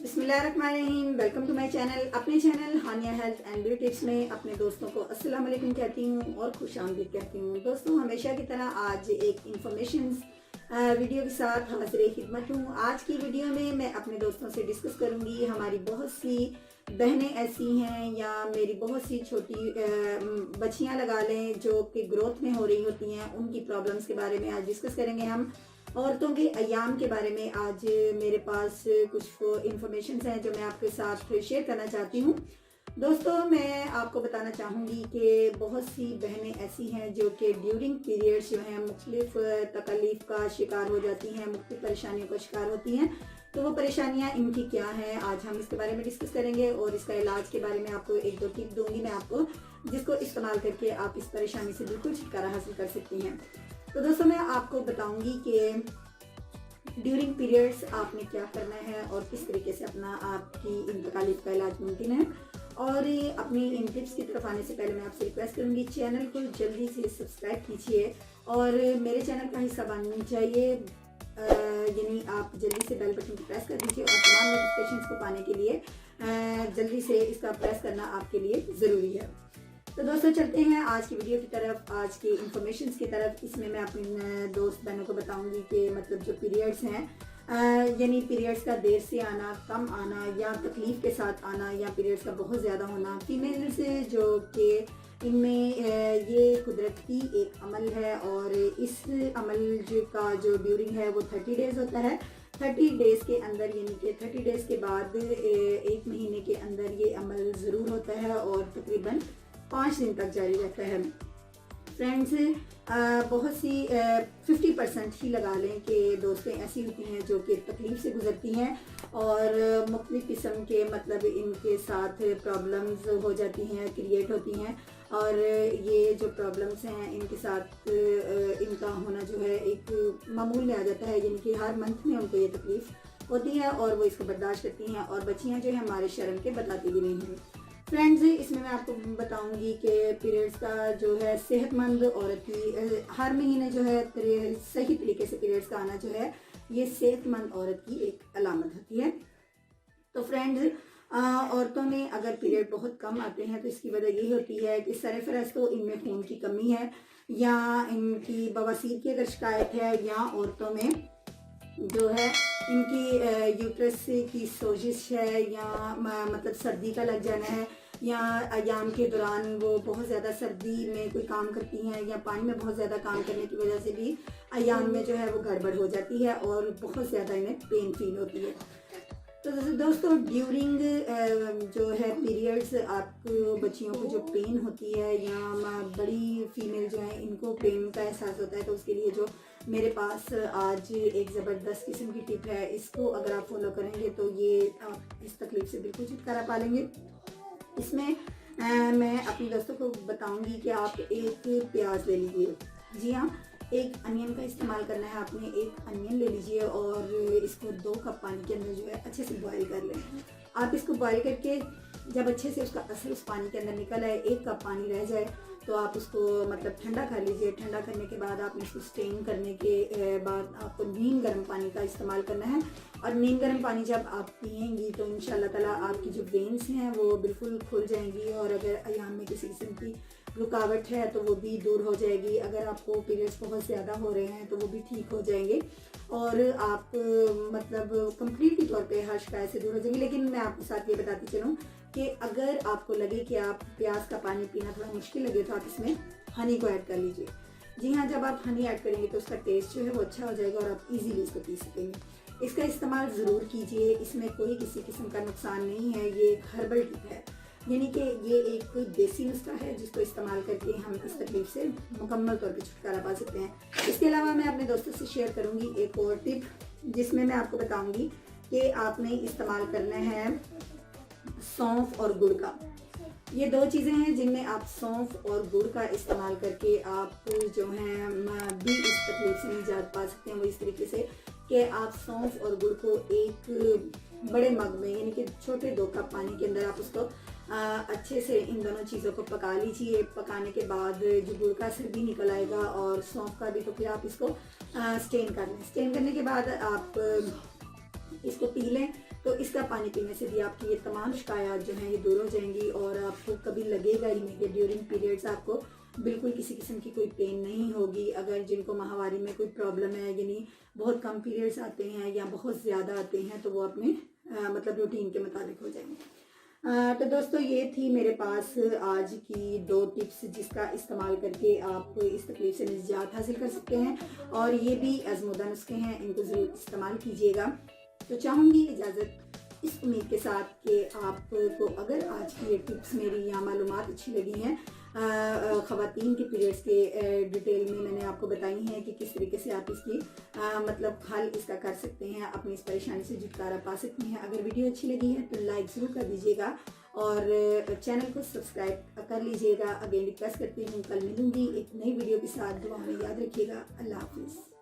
बिस्मिल्लाहिर्रहमानिर्रहीम। Welcome to my channel. अपने channel Haniya health and beauty tips में अपने दोस्तों को अस्सलाम वालेकुम कहती हूँ और खुश आमदीद कहती हूँ। दोस्तों, हमेशा की तरह आज एक इंफॉर्मेशन वीडियो के साथ हाजिर खिदमत हूँ। आज की वीडियो में मैं अपने दोस्तों से डिस्कस करूँगी, हमारी बहुत सी बहनें ऐसी हैं या मेरी बहुत सी छोटी बच्चियाँ लगा लें जो कि ग्रोथ में हो रही होती हैं, उनकी प्रॉब्लम्स के बारे में आज डिस्कस करेंगे। हम औरतों के अयाम के बारे में आज मेरे पास कुछ इंफॉर्मेशन हैं जो मैं आपके साथ शेयर करना चाहती हूँ। दोस्तों, मैं आपको बताना चाहूँगी कि बहुत सी बहनें ऐसी हैं जो कि ड्यूरिंग पीरियड्स जो हैं मुख्तलिफ तकलीफ का शिकार हो जाती हैं, मुख्तलिफ परेशानियों का शिकार होती हैं। तो वो परेशानियाँ इनकी क्या हैं, आज हम इसके बारे में डिस्कस करेंगे और इसका इलाज के बारे में आपको एक दो टिप दूंगी मैं आपको, जिसको इस्तेमाल करके आप इस परेशानी से बिल्कुल छुटकारा हासिल कर सकती हैं। तो दोस्तों, मैं आपको बताऊंगी कि ड्यूरिंग पीरियड्स आपने क्या करना है और किस तरीके से अपना आपकी इन तकलीफ का इलाज मुमकिन है। और अपनी इन टिप्स की तरफ आने से पहले मैं आपसे रिक्वेस्ट करूंगी, चैनल को जल्दी से सब्सक्राइब कीजिए और मेरे चैनल का हिस्सा बनना चाहिए, यानी आप जल्दी से बेल बटन को प्रेस कर दीजिए और तमाम नोटिफिकेशंस को पाने के लिए जल्दी से इसका प्रेस करना आपके लिए ज़रूरी है। तो दोस्तों, चलते हैं आज की वीडियो की तरफ, आज की इंफॉर्मेशन की तरफ। इसमें मैं अपने दोस्त बहनों को बताऊंगी कि मतलब जो पीरियड्स हैं, यानी पीरियड्स का देर से आना, कम आना या तकलीफ के साथ आना या पीरियड्स का बहुत ज़्यादा होना, फीमेल्स जो कि इनमें ये कुदरती एक अमल है और इस अमल का जो ड्यूरिंग है वो 30 डेज़ होता है। 30 डेज़ के अंदर, यानी कि 30 डेज़ के बाद एक महीने के अंदर ये अमल ज़रूर होता है और तकरीबन 5 दिन तक जारी रहता है। फ्रेंड्स, बहुत सी 50% ही लगा लें कि दोस्तें ऐसी होती हैं जो कि तकलीफ़ से गुजरती हैं और मुख्तलिफ़ किस्म के मतलब इनके साथ प्रॉब्लम्स हो जाती हैं, क्रिएट होती हैं। और ये जो प्रॉब्लम्स हैं इनके साथ इनका होना जो है एक मामूल में आ जाता है, यानी कि हर मंथ में उनको ये तकलीफ़ होती है और वो इसको बर्दाश्त करती हैं और बच्चियाँ जो है हमारे शर्म के बताती भी नहीं हैं। फ्रेंड्स, इसमें मैं आपको बताऊंगी कि पीरियड्स का जो है सेहतमंद औरत की हर महीने जो है सही तरीके से पीरियड्स का आना जो है ये सेहतमंद औरत की एक अलामत होती है। तो फ्रेंड्स, औरतों में अगर पीरियड बहुत कम आते हैं तो इसकी वजह यही होती है कि सरफराज तो इनमें खून की कमी है या इनकी बवासीर की अगर शिकायत है या औरतों में जो है इनकी यूट्रस की सोजिश है या मतलब सर्दी का लग जाना है या अयाम के दौरान वो बहुत ज़्यादा सर्दी में कोई काम करती हैं या पानी में बहुत ज़्यादा काम करने की वजह से भी अयाम में जो है वो गड़बड़ हो जाती है और बहुत ज़्यादा इन्हें पेन फील होती है। तो दोस्तों, ड्यूरिंग जो है पीरियड्स आपको बच्चियों को जो पेन होती है या बड़ी फीमेल जो है इनको पेन का एहसास होता है, तो उसके लिए जो मेरे पास आज एक ज़बरदस्त किस्म की टिप है, इसको अगर आप फॉलो करेंगे तो ये आप इस तकलीफ से बिल्कुल छुटकारा पा लेंगे। इसमें मैं अपने दोस्तों को बताऊंगी कि आप एक प्याज ले लीजिए। जी हाँ, एक अनियन का इस्तेमाल करना है आपने। एक अनियन ले लीजिए और इसको 2 कप पानी के अंदर जो है अच्छे से बॉईल कर लें। आप इसको बॉईल करके जब अच्छे से उसका असर उस पानी के अंदर निकल आए, 1 कप पानी रह जाए, तो आप उसको मतलब ठंडा कर लीजिए। ठंडा करने के बाद आपने इसको स्टेन करने के बाद आपको नीम गर्म पानी का इस्तेमाल करना है और नीम गर्म पानी जब आप पिएंगी तो इंशाल्लाह ताला आपकी जो वेन्स हैं वो बिल्कुल खुल जाएंगी और अगर अयाम में किसी किस्म की रुकावट है तो वो भी दूर हो जाएगी। अगर आपको पीरियड्स बहुत ज़्यादा हो रहे हैं तो वो भी ठीक हो जाएंगे और आप मतलब कंप्लीटली तौर पे हर शिकायत से दूर हो जाएंगे। लेकिन मैं आपके साथ ये बताती चलूँ कि अगर आपको लगे कि आप प्याज का पानी पीना थोड़ा मुश्किल लगे तो आप इसमें हनी को ऐड कर लीजिए। जी हाँ, जब आप हनी ऐड करेंगे तो उसका टेस्ट जो है वो अच्छा हो जाएगा और आप इजीली इसको पी सकेंगे। इसका इस्तेमाल ज़रूर कीजिए, इसमें कोई किसी किस्म का नुकसान नहीं है। ये एक हर्बल टिप है, यानी कि ये एक देसी नुस्खा है जिसको इस्तेमाल करके हम इस तकलीफ से मुकम्मल तौर पे छुटकारा पा सकते हैं। इसके अलावा मैं अपने दोस्तों से शेयर करूँगी एक और टिप, जिसमें मैं आपको बताऊँगी कि आपने इस्तेमाल करना है सौंफ और गुड़ का। ये 2 चीज़ें हैं जिनमें आप सौंफ और गुड़ का इस्तेमाल करके आप जो हैं भी इस तकलीफ से निजात पा सकते हैं। वो इस तरीके से कि आप सौंफ और गुड़ को एक बड़े मग में, यानी कि छोटे 2 कप पानी के अंदर आप उसको अच्छे से इन दोनों चीज़ों को पका लीजिए। पकाने के बाद जो गुड़ का असर भी निकल आएगा और सौंफ का भी, तो फिर आप इसको स्टेन कर लें। स्टेन करने के बाद आप इसको पी लें। तो इसका पानी पीने से भी आपकी ये तमाम शिकायत जो हैं ये दूर हो जाएंगी और आपको कभी लगेगा ही नहीं कि ड्यूरिंग पीरियड्स आपको बिल्कुल किसी किस्म की कोई पेन नहीं होगी। अगर जिनको माहवारी में कोई प्रॉब्लम है, यानी बहुत कम पीरियड्स आते हैं या बहुत ज़्यादा आते हैं, तो वो अपने मतलब रूटीन के मुताबिक हो जाएंगे। तो दोस्तों ये थी मेरे पास आज की 2 टिप्स जिसका इस्तेमाल करके आप इस तकलीफ से निजात हासिल कर सकते हैं और ये भी आज़मूदा नुस्खे हैं, इनको ज़रूर इस्तेमाल कीजिएगा। तो चाहूँगी इजाज़त इस उम्मीद के साथ कि आपको अगर आज की ये टिप्स मेरी या मालूमात अच्छी लगी हैं, ख़वातीन के पीरियड्स के डिटेल में मैंने आपको बताई हैं कि किस तरीके से आप इसकी मतलब हल इसका कर सकते हैं, अपनी इस परेशानी से छुटकारा पा सकते हैं। अगर वीडियो अच्छी लगी है तो लाइक ज़रूर कर दीजिएगा और चैनल को सब्सक्राइब कर लीजिएगा। अगेन रिक्वेस्ट करती हूँ, कल मिलूँगी एक नई वीडियो के साथ। दुआ में याद रखिएगा। अल्लाह हाफिज़।